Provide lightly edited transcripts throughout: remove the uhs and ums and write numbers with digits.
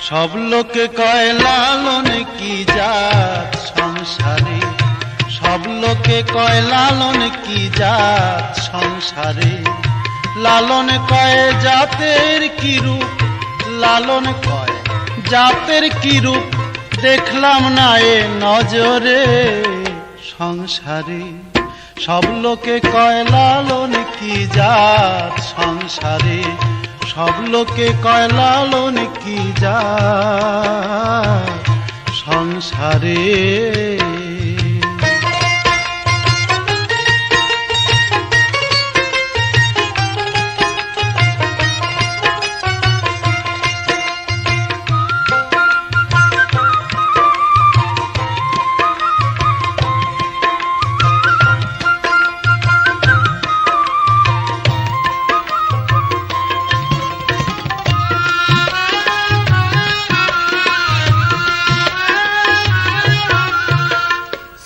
সব লোকে কয় লালন কি জাত সংসারে, সব লোকে কয় লালন কি জাত সংসারে। লালন কয় জাতের কি রূপ, লালন কয় জাতের কি রূপ, দেখলাম না এ নজরে সংসারে। সব লোকে কয় লালন কি জাত সংসারে, সব লোকে কয় লালন কি জাত সংসারে।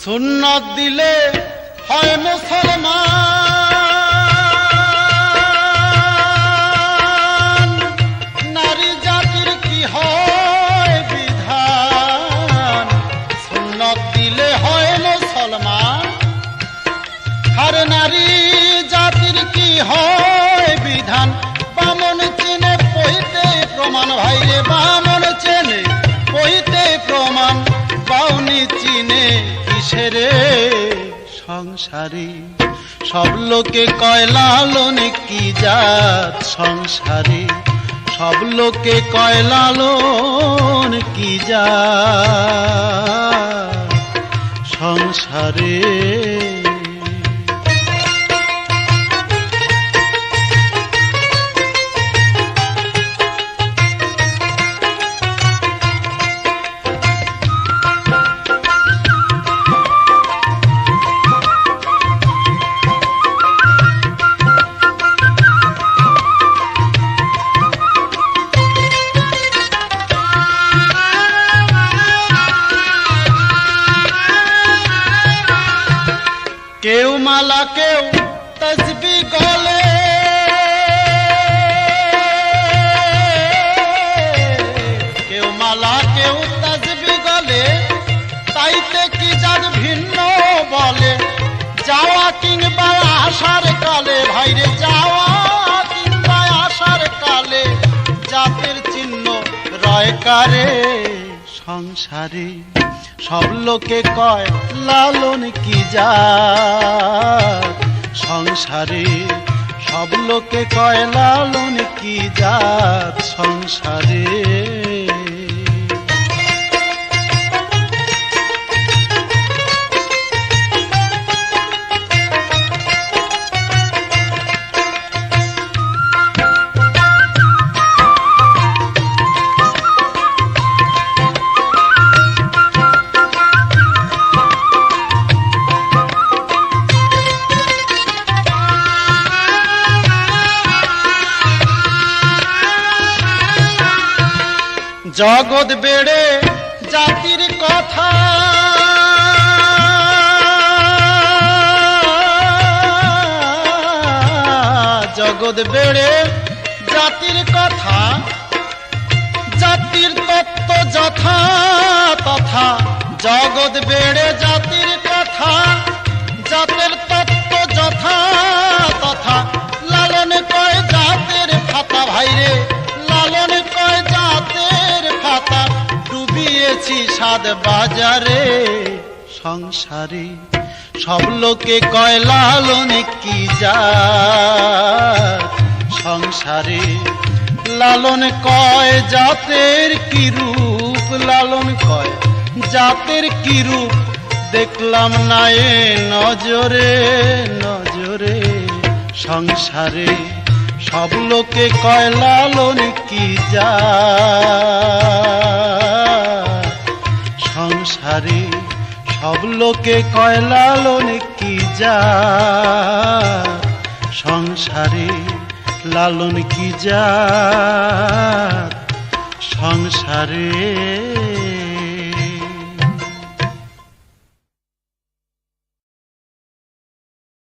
সুন্নত দিলে হয় মুসলমান, নারী জাতির কি হয় বিধান। সুন্নত দিলে হয় মুসলমান, আর নারী জাতির কি হয় বিধান। বামন চেনে পইতে প্রমাণ, ভাইরে বামন চেনে পইতে প্রমাণ, বাউনি চিনে কিসেরে সংসারে। সব লোকে কয় লালন কি জাত সংসারে, সব লোকে কয় লালন কি জাত সংসারে। কেউ মালা কেউ তসবি গলে, কেউ মালা কেউ তসবি গলে, তাইতে কি জাত ভিন্ন বলে। যাওয়া কিংবা আসার কালে, ভাইরে যাওয়া কিংবা আসার কালে, জাতের চিহ্ন রয় কারে সংসারে। সব লোকে কয় লালন কি জাত সংসারে, সব লোকে কয় লালন কি জাত সংসারে। জগৎ বেড়ে জাতির কথা, জগৎ বেড়ে জাতির কথা, জাতির তত্ত্ব যথা তথা। জগৎ বেড়ে জাতির কথা, জাতের তত্ত্ব যথা তথা। লালন কয় জাতের ফাতা, ভাইরে লালন কয় জাতের ফাতা। ডুবিয়েছি সাদ বাজারে সংসারে। সব লোকে কয় লালন কি জাত সংসারে, লালন কয় জাতের কি রূপ, লালন কয় জাতের কি রূপ, দেখলাম না এ নজরে নজরে সংসারে। সব লোকে কয় লালন কি জাত সংসারে, সব লোকে কয় লালন কি জাত সংসারে। লালন কি জাত সংসারে।